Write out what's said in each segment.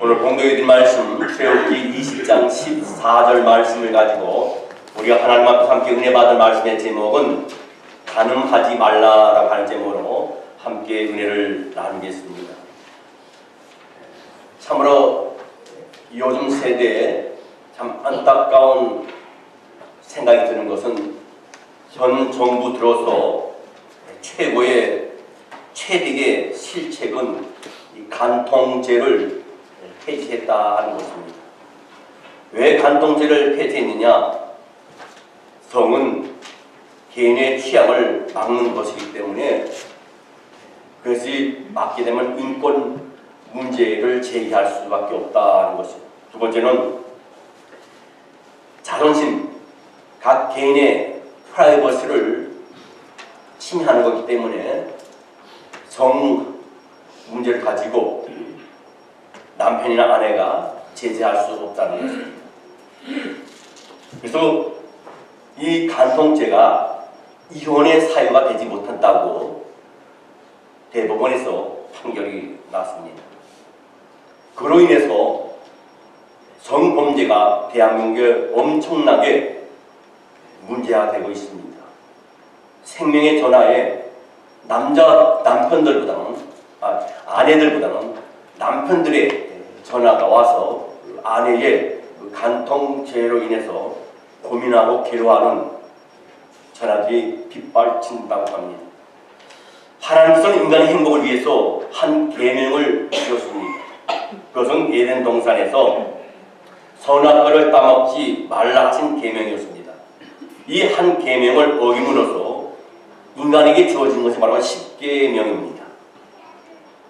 오늘 공동의 말씀 출애굽기 20장 14절 말씀을 가지고 우리가 하나님 앞에서 함께 은혜 받은 말씀의 제목은 간음하지 말라라고 하는 제목으로 함께 은혜를 나누겠습니다. 참으로 요즘 세대에 참 안타까운 생각이 드는 것은 현 정부 들어서 최대의 실책은 이 간통죄를 폐지했다 하는 것입니다. 왜 간통죄를 폐지했느냐? 성은 개인의 취향을 막는 것이기 때문에 그것이 막게 되면 인권 문제를 제기할 수밖에 없다는 것입니다. 두 번째는 자존심, 각 개인의 프라이버시를 침해하는 것이기 때문에 성 문제를 가지고 남편이나 아내가 제재할 수 없다는 것입니다. 그래서 이 간통죄가 이혼의 사유가 되지 못한다고 대법원에서 판결이 났습니다. 그로 인해서 성범죄가 대한민국에 엄청나게 문제화되고 있습니다. 생명의 전화에 아내들보다는 남편들의 전화가 와서 아내의 간통죄로 인해서 고민하고 괴로워하는 전화들이 빗발친다고 합니다. 하나님께서는 인간의 행복을 위해서 한 계명을 주셨습니다. 그것은 에덴 동산에서 선악과를 따먹지 말라 하신 계명이었습니다. 이 한 계명을 어김으로써 인간에게 주어진 것이 바로 십계명입니다.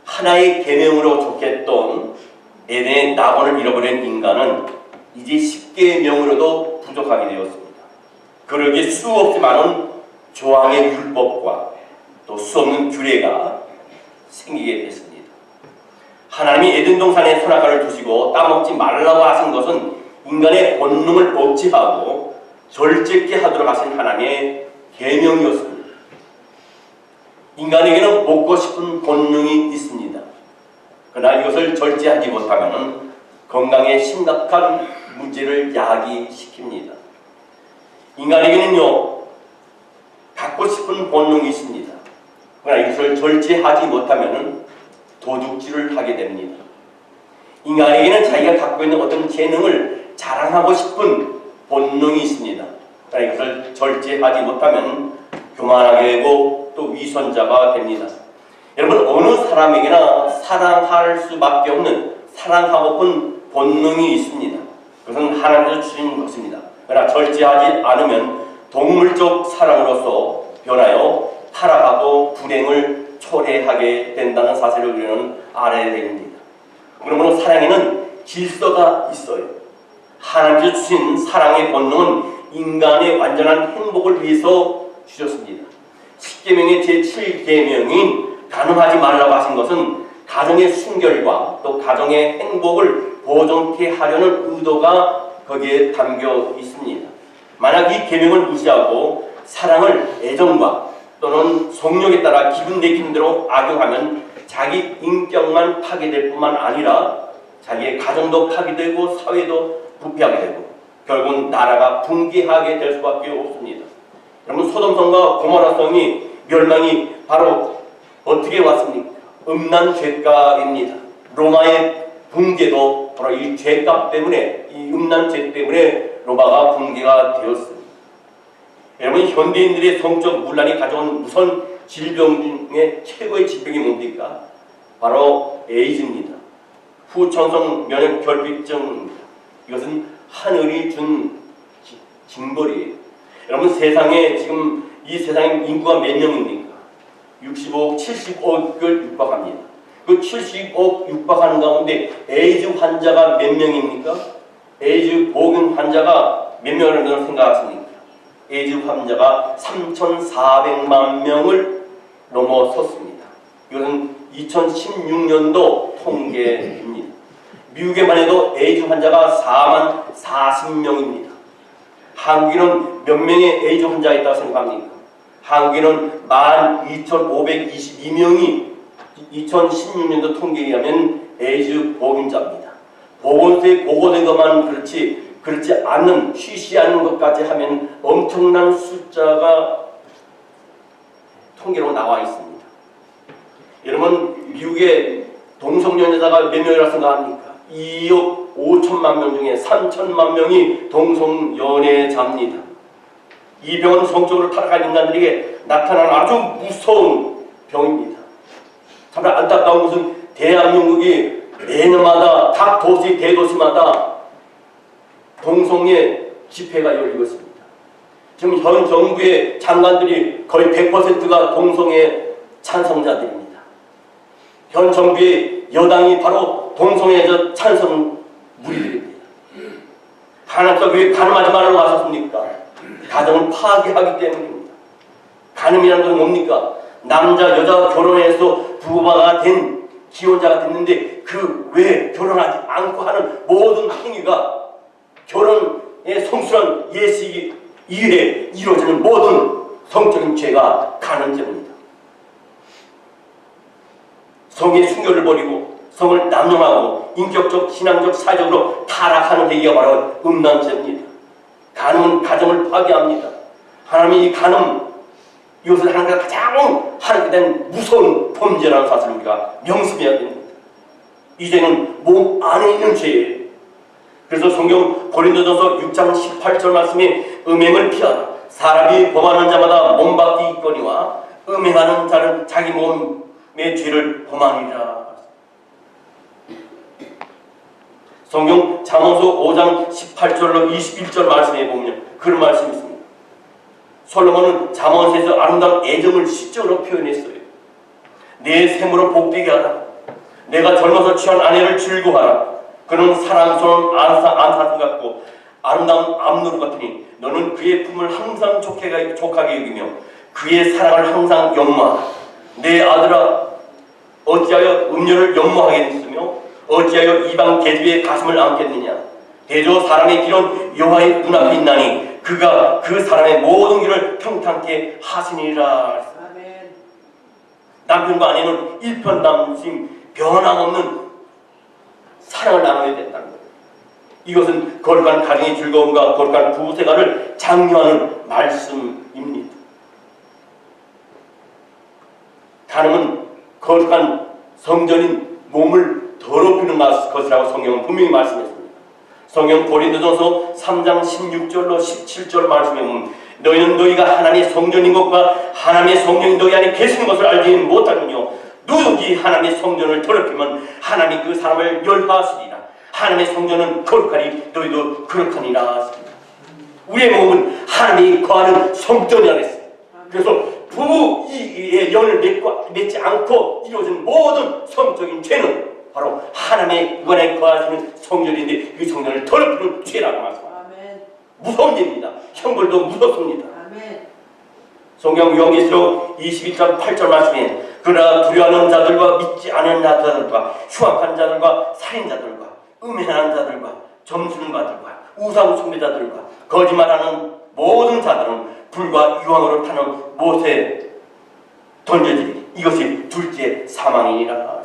하나의 계명으로 좋겠던 에덴의 낙원을 잃어버린 인간은 이제 십계명으로도 부족하게 되었습니다. 그러기에 수없이 많은 조항의 율법과 또 수없는 규례가 생기게 됐습니다. 하나님이 에덴 동산에 선악과를 두시고 따먹지 말라고 하신 것은 인간의 본능을 억제하고 절제케 하도록 하신 하나님의 계명이었습니다. 인간에게는 먹고 싶은 본능이 있습니다. 그러나 이것을 절제하지 못하면 건강에 심각한 문제를 야기시킵니다. 인간에게는요, 갖고 싶은 본능이 있습니다. 그러나 이것을 절제하지 못하면 도둑질을 하게 됩니다. 인간에게는 자기가 갖고 있는 어떤 재능을 자랑하고 싶은 본능이 있습니다. 그러나 이것을 절제하지 못하면 교만하게 되고 또 위선자가 됩니다. 여러분, 어느 사람에게나 사랑할 수밖에 없는 사랑하고픈 본능이 있습니다. 그것은 하나님께서 주신 것입니다. 그러나 절제하지 않으면 동물적 사랑으로서 변하여 타락하고 불행을 초래하게 된다는 사실을 우리는 알아야 됩니다. 그러므로 사랑에는 질서가 있어요. 하나님께서 주신 사랑의 본능은 인간의 완전한 행복을 위해서 주셨습니다. 십계명의 제7계명인 간음하지 말라고 하신 것은 가정의 순결과 또 가정의 행복을 보존케 하려는 의도가 거기에 담겨 있습니다. 만약 이 계명을 무시하고 사랑을 애정과 또는 성욕에 따라 기분 내키는 대로 악용하면 자기 인격만 파괴될 뿐만 아니라 자기의 가정도 파괴되고 사회도 부패하게 되고 결국 나라가 붕괴하게 될 수밖에 없습니다. 여러분, 소돔성과 고모라 성이 멸망이 바로 어떻게 왔습니까? 음란 죄값입니다. 로마의 붕괴도 바로 이 죄값 때문에, 이 음란죄 때문에 로마가 붕괴가 되었습니다. 여러분, 현대인들의 성적 문란이 가져온 무선 질병 중에 최고의 질병이 뭡니까? 바로 에이즈입니다. 후천성 면역 결핍증입니다. 이것은 하늘이 준 징벌이에요. 여러분, 세상에 지금 이 세상의 인구가 몇 명입니까? 65억, 75억을 육박합니다. 그 75억 육박하는 가운데 에이즈 환자가 몇 명입니까? 에이즈 보균 환자가 몇 명이라고 생각하십니까? 에이즈 환자가 3,400만 명을 넘어섰습니다. 이것은 2016년도 통계입니다. 미국에만 해도 에이즈 환자가 4만 40명입니다. 한국에는 몇 명의 에이즈 환자가 있다고 생각합니까? 한국에는 12,522명이 2016년도 통계에 의하면 에이즈 보균자입니다. 모세에 보고된 것만 그렇지 않는 쉬쉬하는 것까지 하면 엄청난 숫자가 통계로 나와 있습니다. 여러분 미국의 동성연애자가 몇 명이라고 생각합니까? 2억 5천만 명 중에 3천만 명이 동성연애자입니다. 이 병은 성적으로 타락한 인간들에게 나타나는 아주 무서운 병입니다. 참 안타까운 것은 대한민국이 매년마다 각 도시 대도시마다 동성애 집회가 열리고 있습니다. 지금 현 정부의 장관들이 거의 100%가 동성애 찬성자들입니다. 현 정부의 여당이 바로 동성애 찬성 무리들입니다. 하나님께서 왜 가늠하지 말라고 하셨습니까? 가정을 파괴하기 때문입니다. 가늠이라는 건 뭡니까? 남자 여자 결혼해서 부부가 된 기혼자가 됐는데 그 왜 결혼하지 않고 하는 모든 행위가 결혼의 성스러운 예식 이외에 이루어지는 모든 성적인 죄가 가늠죄입니다. 성의 순결을 버리고 성을 남용하고 인격적, 신앙적, 사회적으로 타락하는 행위가 바로 음란죄입니다. 간음은 가정을 파괴합니다. 하나님이 이 간음, 이것을 하나님과 가장 하나님께 대한 무서운 범죄라는 사실을 우리가 명심해야 됩니다. 이제는 몸 안에 있는 죄예요. 그래서 성경 고린도전서 6장 18절 말씀에 음행을 피하라. 사람이 범하는 자마다 몸 밖에 있거니와 음행하는 자는 자기 몸의 죄를 범하니라. 성경 잠언서 5장 18절로 21절 말씀에 보면 그런 말씀이 있습니다. 솔로몬은 잠언서에서 아름다운 애정을 시적으로 표현했어요. 내 샘으로 복되게 하라. 내가 젊어서 취한 아내를 즐거워하라. 그는 사랑스러운 안사슴 같고 아름다운 암누르 같으니 너는 그의 품을 항상 족하게 여기며 그의 사랑을 항상 연모하라. 내 아들아 어찌하여 음료를 연모하게 됐으며 어찌하여 이방 계집의 가슴을 안겠느냐. 대저 사람의 길은 여호와의 눈앞에 있나니 그가 그 사람의 모든 길을 평탄케 하시니라. 아멘. 남편과 아내는 일편단심 변함없는 사랑을 나눠야 된다는 거예요. 이것은 거룩한 가정의 즐거움과 거룩한 부부생활을 장려하는 말씀입니다. 간음은 거룩한 성전인 몸을 더럽히는 것이라고 성경은 분명히 말씀했습니다. 성경 고린도전서 3장 16절로 17절 말씀에 보면 너희는 너희가 하나님의 성전인 것과 하나님의 성령이 너희 안에 계시는 것을 알지 못하느뇨. 누구든지 하나님의 성전을 더럽히면 하나님이 그 사람을 멸하시리라. 하나님의 성전은 거룩하니 너희도 거룩하니라. 우리의 몸은 하나님이 거하는 성전이라 했어요. 그래서 부부의 연을 맺지 않고 이루어진 모든 성적인 죄는 바로 하나님의 구원에 거하시는 성전인데 그 성전을 더럽히는 죄라고 말씀합니다. 무서운 죄입니다. 형벌도 무섭습니다. 아멘. 성경 요한계시록 22장 8절 말씀에 그러나 두려워하는 자들과 믿지 않은 자들과 흉악한 자들과 살인자들과 음행하는 자들과 점술가들과 우상 숭배자들과 거짓말하는 모든 자들은 불과 유황으로 타는 못에 던져지리. 이것이 둘째 사망이니라.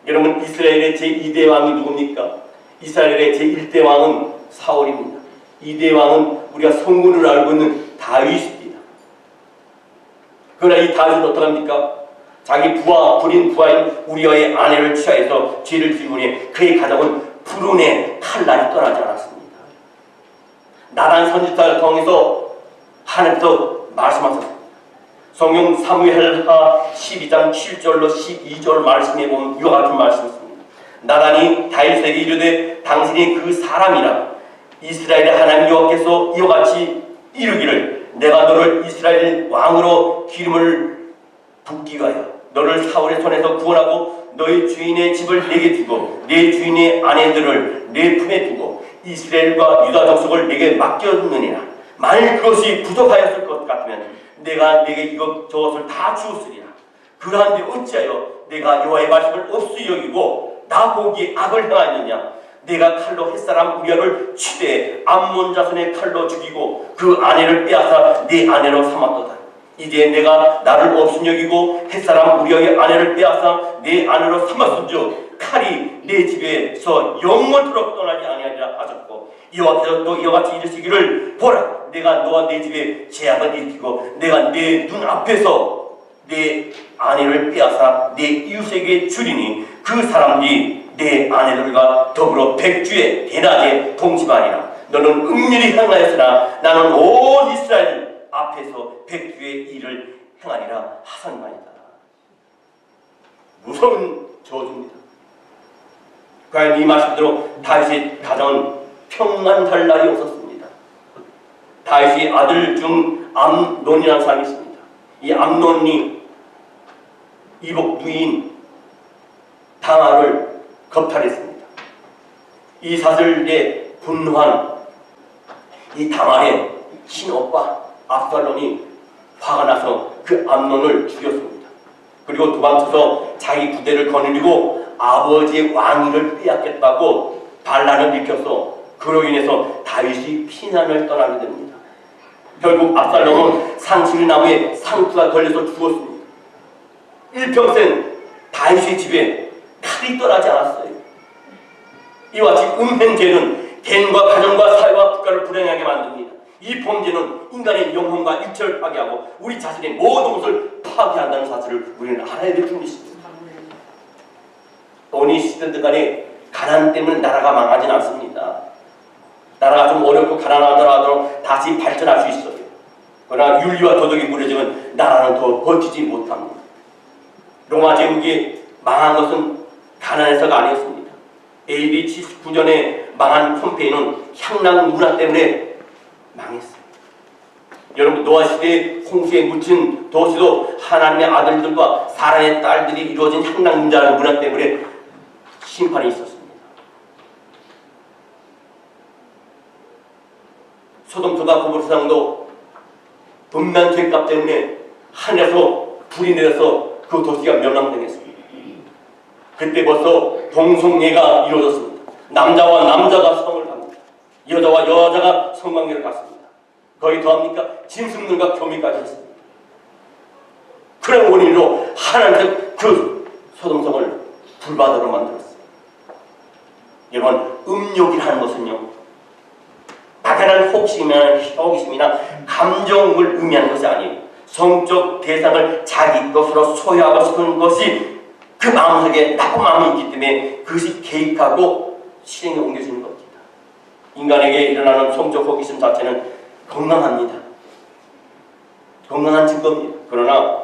여러분 이스라엘의 제2대 왕이 누굽니까? 이스라엘의 제1대 왕은 사울입니다. 2대 왕은 우리가 성군을 알고 있는 다윗입니다. 그러나 이 다윗은 어떡합니까? 자기 불인 부하인 우리아의 아내를 취하여서 죄를 지은 후에 그의 가족은 불운의 칼날이 떠나지 않았습니다. 나단 선지자를 통해서 하나님께서 말씀하셨습니다. 성경 사무엘하 12장 7절로 12절 말씀에 보면 이와 같은 말씀이 있습니다. 나단이 다윗에게 이르되 당신이 그 사람이라 이스라엘의 하나님 여호와께서 이와 같이 이르기를 내가 너를 이스라엘 왕으로 기름을 붓기 위하여 너를 사울의 손에서 구원하고 너희 주인의 집을 내게 주고 내 주인의 아내들을 내 품에 두고 이스라엘과 유다 족속을 내게 맡겼느니라. 만일 그것이 부족하였을 것 같으면 내가 내게 이것저것을 다 주었으리라. 그러한데 어찌하여 내가 여호와의 말씀을 없이 여기고 나보기에 악을 행하였느냐. 내가 칼로 햇사람 우리아를 치되 암몬 자손의 칼로 죽이고 그 아내를 빼앗아 네 아내로 삼았도다. 이제 내가 나를 없음 여기고 햇사람 우리아의 아내를 빼앗아 네 아내로 삼았은즉 칼이 내 집에서 영원토록 떠나지 아니하리라 하셨고 여호와께서 또 이와 같이 이르시기를 보라 내가 너와 내 집에 재앙을 일으키고 내가 내 눈앞에서 내 아내를 빼앗아 내 이웃에게 주리니 그 사람들이 내 아내들과 더불어 백주의 대낮에 동침하리라. 너는 은밀히 행하였으나 나는 온 이스라엘 앞에서 백주의 일을 행하리라 하셨나이다. 무서운 저주입니다. 과연 이 말씀대로 다윗의 가정은 평안할 날이 없었습니다. 다윗의 아들 중 암논이라는 사람이 있습니다. 이 암논이 이복 누이인 다말을 겁탈했습니다. 이 사슬에 분노한 이 다말의 친오빠 압살롬이 화가 나서 그 암논을 죽였습니다. 그리고 도망쳐서 자기 부대를 거느리고 아버지의 왕위를 빼앗겠다고 반란을 일으켜서 그로 인해서 다윗이 피난을 떠나게 됩니다. 결국 압살롬은 상수리나무에 상투가 걸려서 죽었습니다. 일평생 다윗의 집에 칼이 떠나지 않았어요. 이와 같이 음행죄는 개인과 가정과 사회와 국가를 불행하게 만듭니다. 이 범죄는 인간의 영혼과 육체를 파괴하고 우리 자신의 모든 것을 파괴한다는 사실을 우리는 알아야 될 뿐입니다. 돈이 시대든 간에 가난 때문에 나라가 망하진 않습니다. 나라가 좀 어렵고 가난하더라도 다시 발전할 수 있어요. 그러나 윤리와 도덕이 무너지면 나라는 더 버티지 못합니다. 로마 제국이 망한 것은 가난해서가 아니었습니다. AD 79년에 망한 폼페이는 향락 문화 때문에 망했어요. 여러분 노아 시대에 홍수에 묻힌 도시도 하나님의 아들들과 사랑의 딸들이 이루어진 향락 문화 때문에 심판이 있었습니다. 소돔과 고모라 사람도 음란 죄값 때문에 하늘에서 불이 내려서 그 도시가 멸망당했습니다. 그때 벌써 동성애가 이루어졌습니다. 남자와 남자가 성을 갑니다. 여자와 여자가 성관계를 갖습니다. 거의 더합니까? 짐승들과 교미까지 했습니다. 그런 원인으로 하나님께서 그 소돔성을 불바다로 만들었어요. 여러분 음욕이라는 것은요 막연한 호기심이나 감정을 의미하는 것이 아니에요. 성적 대상을 자기 것으로 소유하고 싶은 것이 그 마음속에 나쁜 마음이 있기 때문에 그것이 개입하고 실행에 옮겨지는 겁니다. 인간에게 일어나는 성적 호기심 자체는 건강합니다. 건강한 증거입니다. 그러나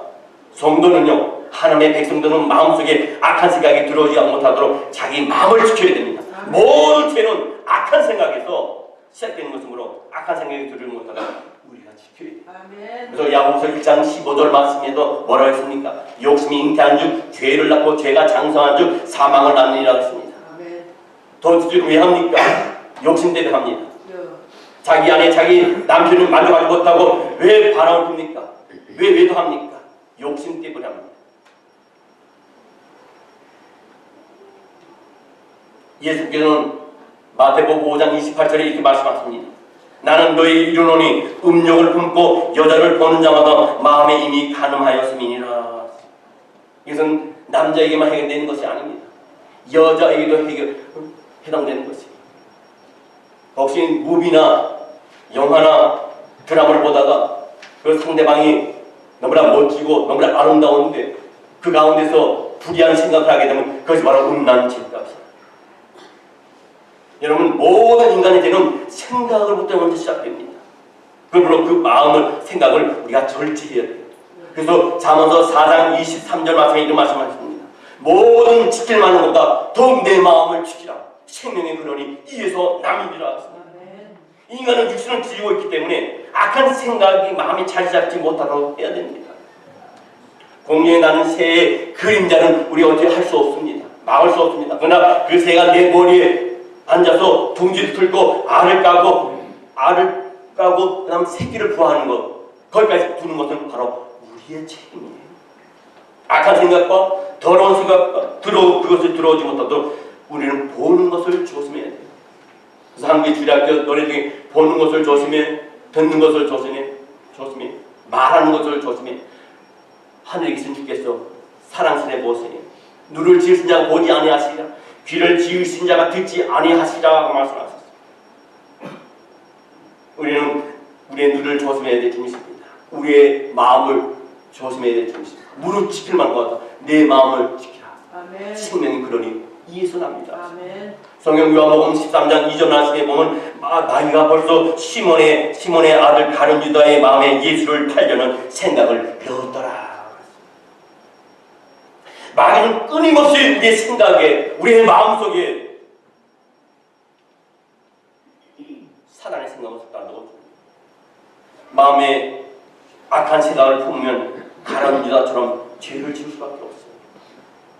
성도는요 하나님의 백성들은 마음속에 악한 생각이 들어오지 못하도록 자기 마음을 지켜야 됩니다. 모든 죄는 악한 생각에서 시작되는 것이므로 악한 생각이 들지 못하도록 우리가 지켜야 돼요. 그래서 야고보서 1장 15절 말씀에도 뭐라고 했습니까? 욕심이 잉태한 즉 죄를 낳고 죄가 장성한 즉 사망을 낳느니라 했습니다. 도둑질을 왜 합니까? 욕심 때문에 합니다. 자기 안에 자기 남편을 만족하지 못하고 왜 바람을 핍니까? 왜 외도합니까? 욕심 때문에 합니다. 예수께서는 마태복음 5장 28절에 이렇게 말씀하십니다. 나는 너희 이르노니 음욕을 품고 여자를 보는 자마다 마음에 이미 간음하였음이니라. 이것은 남자에게만 해당되는 것이 아닙니다. 여자에게도 해당되는 것이에요. 혹시 무비나 영화나 드라마를 보다가 그 상대방이 너무나 멋지고 너무나 아름다운데 그 가운데서 불의한 생각을 하게 되면 그것이 바로 음란 죄값이에요. 여러분 모든 인간의 죄는 생각으로부터 먼저 시작됩니다. 그러므로 그 마음을 생각을 우리가 절제해야 돼요. 그래서 잠언서 4장 23절 말씀에 이런 말씀하십니다. 모든 지킬 만한 것보다 더욱 내 마음을 지키라. 생명의 근원이 이에서 남이니라. 인간은 육신을 지니고 있기 때문에 악한 생각이 마음에 자리 잡지 못하도록 해야 됩니다. 공중에 나는 새의 그림자는 우리가 어떻게 할 수 없습니다. 막을 수 없습니다. 그러나 그 새가 내 머리에 앉아서 둥지를 틀고 알을 까고 그 다음 새끼를 부화하는 것 거기까지 두는 것은 바로 우리의 책임이에요. 악한 생각과 더러운 생각과 그것을 들어오지 못하도록 우리는 보는 것을 조심해야 돼요. 그래서 한국의 주일학교 노래 중에 보는 것을 조심해, 듣는 것을 조심해, 말하는 것을 조심해. 하늘에 계신 주께서 사랑스레 보세요. 눈을 지으신 자가 보지 아니하시리라, 귀를 지으신 자가 듣지 아니하시리라고 말씀하셨습니다. 우리는 우리의 눈을 조심해야 될 중심입니다. 우리의 마음을 조심해야 될 중심입니다. 무릎 지킬 만한 것 같아. 내 마음을 지키라. 아멘. 생명이 그러니 이에서 납니다. 아멘. 성경 요한복음 13장 2절 말씀에 보면 마귀가 벌써 시몬의 아들 가룟 유다의 마음에 예수를 팔려는 생각을 넣었더라. 마귀는 끊임없이 우리의 생각에, 우리의 마음속에 사단의 생각을 갖다 넣어줍니다. 마음에 악한 생각을 품으면 가룟 유다처럼 죄를 지을 수밖에 없어요.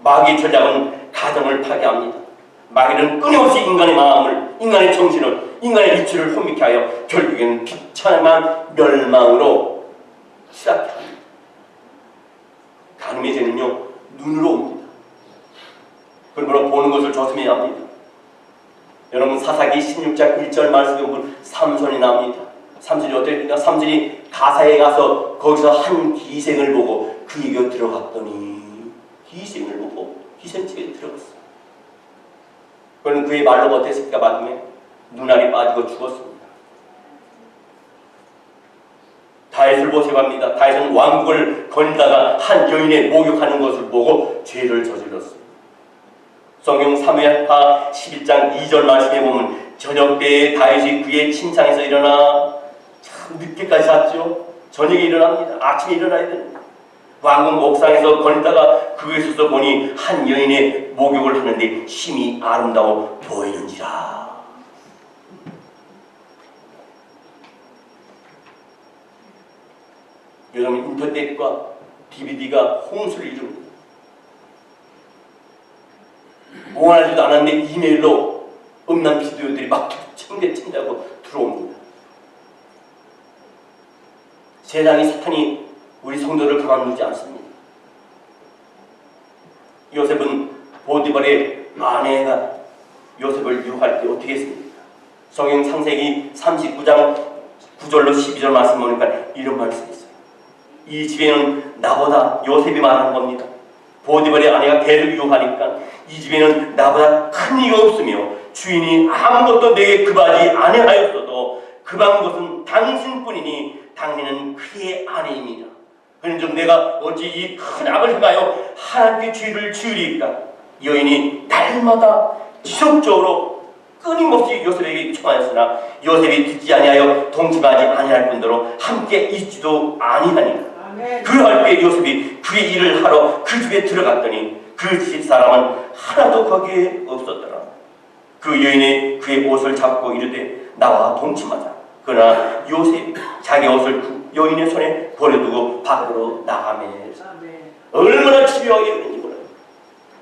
마귀의 전략은 가정을 파괴합니다. 마귀는 끊임없이 인간의 마음을, 인간의 정신을, 인간의 이치를 혼미케 하여 결국에는 비참한 멸망으로 시작합니다. 가늠의 죄는요, 눈으로 옵니다. 그러므로 보는 것을 조심해야 합니다. 여러분, 사사기 16장 1절 말씀에 보면 삼손이 나옵니다. 삼손이 어떻게 됩니까? 삼손이 가사에 가서 거기서 한 기생을 보고 그에게 들어갔더니, 기생을 보고 기생집에 들어갔어요. 그럼 그의 말로가 어땠습니까? 마침에 눈알이 빠지고 죽었습니다. 다윗을 보시고 합니다. 다윗은 왕국을 거닐다가 한 여인의 목욕하는 것을 보고 죄를 저질렀습니다. 성경 사무엘하 11장 2절 말씀에 보면 저녁 때에 다윗이 그의 침상에서 일어나 참 늦게까지 잤죠. 저녁에 일어납니다. 아침에 일어나야 됩니다. 왕궁 옥상에서 거닐다가 그에 서서 보니 한 여인의 목욕을 하는데 심히 아름다워 보이는지라. 요즘 인터넷과 DVD가 홍수를 이룹니다. 원하지도 않았는데 이메일로 음란 비디오들이 막 챙겨친다고 들어옵니다. 세상이 사탄이 우리 성도를 가만두지 않습니다. 요셉은 보디발의 아내가 요셉을 유혹할 때 어떻게 했습니까? 성경 창세기 39장 9절로 12절 말씀 보니까 이런 말씀이 있어요. 이 집에는 나보다 요셉이 많은 겁니다. 보디발의 아내가 걔를 유혹하니까 이 집에는 나보다 큰 이가 없으며 주인이 아무것도 내게 급하지 아니하였어도 급한 것은 당신뿐이니 당신은 그의 아내입니다. 그런즉 내가 어찌 이 큰 악을 행하여 하나님께 죄를 지으리까? 여인이 날마다 지속적으로 끊임없이 요셉에게 청하였으나 요셉이 듣지 아니하여 동침하지 아니할 뿐더러 함께 있지도 아니하니라. 그럴 때 요셉이 그의 일을 하러 그 집에 들어갔더니 그 집 사람은 하나도 거기에 없었더라. 그 여인이 그의 옷을 잡고 이르되 나와 동침하자. 그러나 요셉이 자기 옷을 그 여인의 손에 버려두고 밖으로 나가매. 얼마나 집요하게 그런지 몰라요.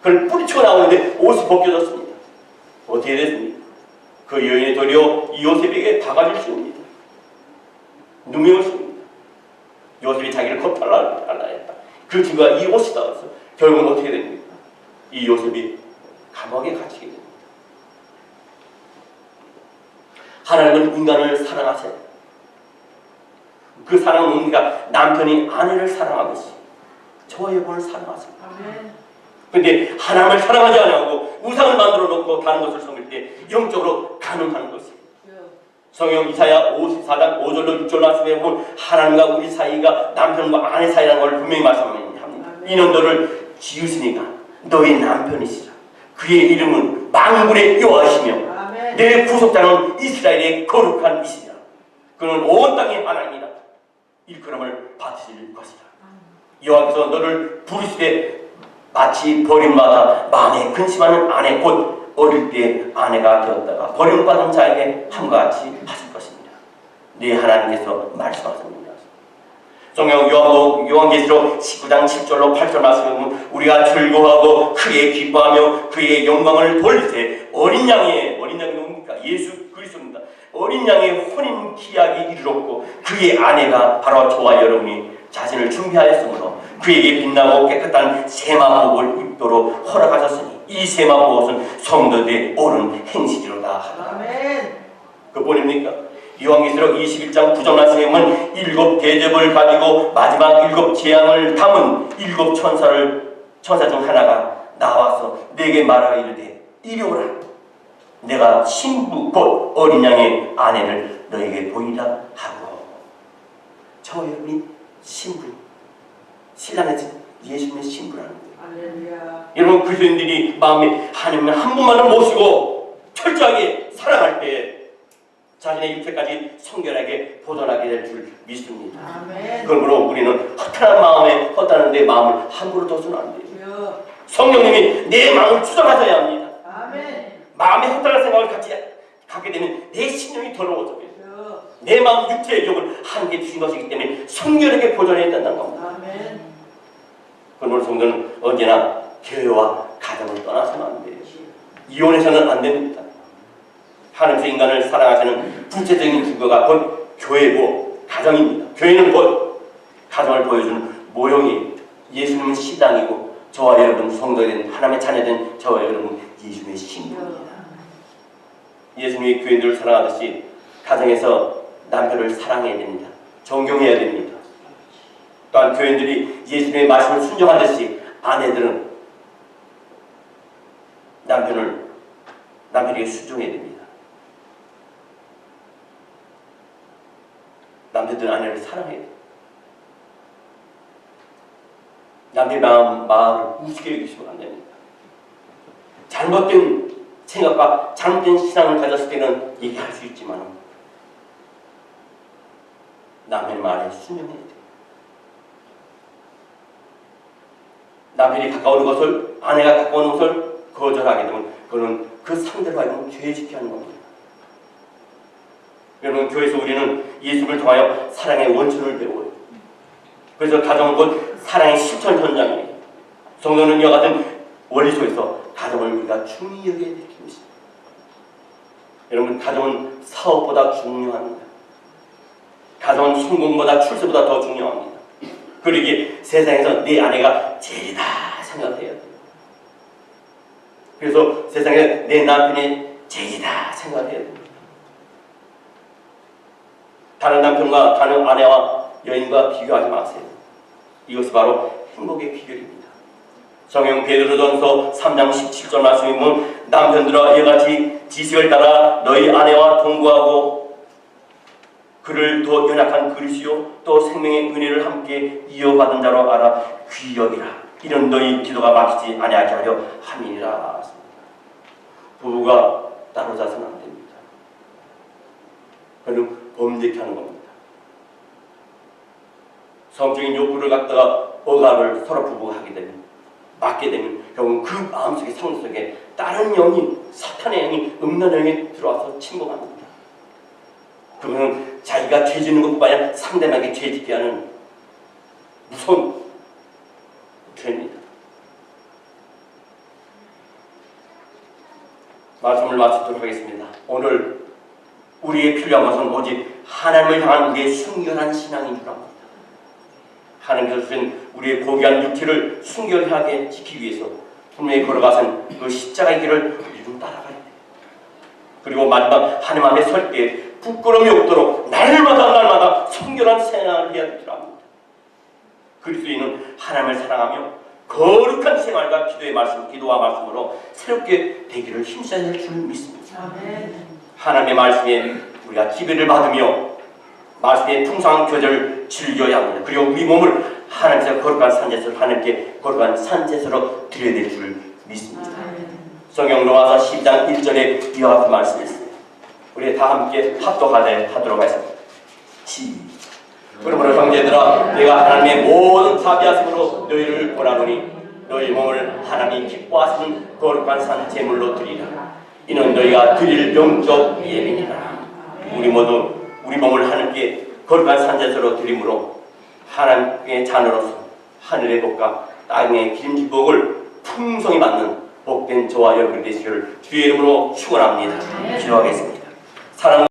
그걸 뿌리치고 나오는데 옷이 벗겨졌습니다. 어떻게 됐습니까? 그 여인이 도리어 이 요셉에게 다가질 씌웁니다. 누명을 씌웁니다. 요셉이 자기를 겁탈라 했다. 그 친구가 이 옷이 나와서 결국은 어떻게 됩니까? 이 요셉이 감옥에 갇히게 됩니다. 하나님은 인간을 사랑하세요. 그 사랑은 뭡니까? 남편이 아내를 사랑하듯이 저와 여러분을 사랑하세요. 그런데 하나님을 사랑하지 않고 우상을 만들어 놓고 다른 것을 섬길 때 영적으로 가능한 것이에요. 성경 이사야 54장 5절로 6절 말씀에 보면 하나님과 우리 사이가 남편과 아내 사이라는 걸 분명히 말씀합니다. 이는 너를 지으시니까 너의 남편이시라. 그의 이름은 만군의 여호와시며 내 구속자는 이스라엘의 거룩한 이시라. 그는 온 땅의 하나님이라. 일컬음을 받으실 것이라. 여호와께서 너를 부르시되 마치 버림받아 마음에 근심하는 아내 곧 어릴 때 아내가 되었다가 버림받은 자에게 함과 같이 하실 것입니다. 네 하나님께서 말씀하십니다. 성경 요한계시록 19장 7절로 8절 말씀에 보면 우리가 즐거워하고 크게 기뻐하며 그의 영광을 돌리세 어린 양이 뭡니까? 예수 그리스도입니다. 어린 양의 혼인 기약이 이르렀고 그의 아내가 바로 저와 여러분이 자신을 준비하였으므로 그에게 빛나고 깨끗한 세마복을 입도록 허락하셨으니 이 세마복은 성도들의 옳은 행실이로다 하라. 그뿐입니까? 요한계시록 21장 9절 말씀에 보면 7 대접을 가지고 마지막 7 재앙을 담은 7 천사 중 하나가 나와서 내게 말하여 이르되 이리 오라. 내가 신부 곧 어린 양의 아내를 너에게 보이라 하고. 저 여러분이 신부, 신랑의 예수님의 신부라는 거예요. 할렐루야. 여러분 그리스도인들이 마음에 하나님을 한 분만을 모시고 철저하게 사랑할 때 자신의 육체까지 성결하게 보존하게 될 줄 믿습니다. 아멘. 그러므로 우리는 허탄한 마음에 허탄한 내 마음을 함부로 둬서는 안 돼요. 주여. 성령님이 내 마음을 추정하셔야 합니다. 아멘. 마음에 허탄한 생각을 갖게 되면 내 신령이 더러워져요. 주여. 내 마음 육체의 욕을 하나님께 주신 것이기 때문에 성결하게 보존해야 된다는 겁니다. 아멘. 그러므로 성도는 언제나 교회와 가정을 떠나서는 안 돼요. 이혼해서는 안 됩니다. 하나님께서 인간을 사랑하시는 구체적인 증거가 곧 교회고 가정입니다. 교회는 곧 가정을 보여주는 모형이에요. 예수님은 시당이고 저와 여러분 성도된 하나님의 자녀된 저와 여러분 예수님의 신부입니다. 예수님이 교인들을 사랑하듯이 가정에서 남편을 사랑해야 됩니다. 존경해야 됩니다. 또한 교인들이 예수님의 말씀을 순종하듯이 아내들은 남편에게 순종해야 됩니다. 남편들은 아내를 사랑해야 돼요. 남편의 마음을 우습게 여기시면 안 됩니다. 잘못된 생각과 잘못된 신앙을 가졌을 때는 얘기할 수 있지만 남편의 말에 순종해야 돼요. 남편이 가까운 것을 아내가 가까운 것을 거절하게 되면 그는 그 상대로 하여금 죄짓게 하는 겁니다. 여러분 교회에서 우리는 예수를 통하여 사랑의 원천을 배워요. 그래서 가정은 곧 사랑의 실천 현장이에요. 성도는 이와 같은 원리 속에서 가정을 우리가 중히 여겨야 될 것입니다. 여러분 가정은 사업보다 중요합니다. 가정은 성공보다 출세보다 더 중요합니다. 그러기에 세상에서 내 아내가 제일이다 생각해야 돼요. 그래서 세상에 내 남편이 제일이다 생각해야 됩니다. 다른 남편과 다른 아내와 여인과 비교하지 마세요. 이것이 바로 행복의 비결입니다. 성경 베드로전서 3장 17절 말씀에 보면 남편들아 이같이 지식을 따라 너희 아내와 동거하고 그를 더 연약한 그릇이요 또 생명의 은혜를 함께 이어받은 자로 알아 귀히 여기라. 이는 너희 기도가 막히지 아니하게 하려 함이니라. 부부가 따로 자서는 안 됩니다. 그는 범죄케 하는 겁니다. 성적인 욕구를 갖다가 억압을 서로 부부가 하게 되면 맞게 되면 결국 그 마음속에 성속에 다른 영이 사탄의 영이 음란의 영이 들어와서 침범합니다. 그러면 자기가 죄 짓는 것뿐 아니라 상대방에게 죄 짓게 하는 무서운 죄입니다. 말씀을 마치도록 하겠습니다. 오늘 우리에게 필요한 것은 오직 하나님을 향한 우리의 순결한 신앙인 줄 압니다. 하나님께서 주신 우리의 고귀한 육체를 순결하게 지키기 위해서 분명히 걸어가신 그 십자가의 길을 우리는 따라가야 돼요. 그리고 마지막 하나님 앞에 설 때 부끄러움이 없도록 날마다 순결한 생활을 해야 될 줄 압니다. 그리스도인은 하나님을 사랑하며 거룩한 생활과 기도와 말씀으로 새롭게 되기를 힘써야 될 줄 믿습니다. 아멘. 하나님의 말씀에 우리가 기별을 받으며 말씀의 풍성한 교제를 즐겨야 합니다. 그리고 우리 몸을 하나님께서 거룩한 산제사로 하나님께 거룩한 산제사로 드려야 될 줄 믿습니다. 성경 로마서 12장 1절에 이와 같은 말씀이 있습니다. 우리 다 함께 합독하도록 하겠습니다. 그러므로 형제들아 내가 하나님의 모든 자비하심으로 너희를 권하노니 너희 몸을 하나님이 기뻐하시는 거룩한 산 제물로 드리라. 이는 너희가 드릴 영적 예민이라. 우리 모두 우리 몸을 하나님께 거룩한 산제사로 드림으로 하나님의 자녀로서 하늘의 복과 땅의 기름복을 풍성히 받는 복된 저와 여러분이 되시기를 주의 이름으로 축원합니다. 기도하겠습니다. 사랑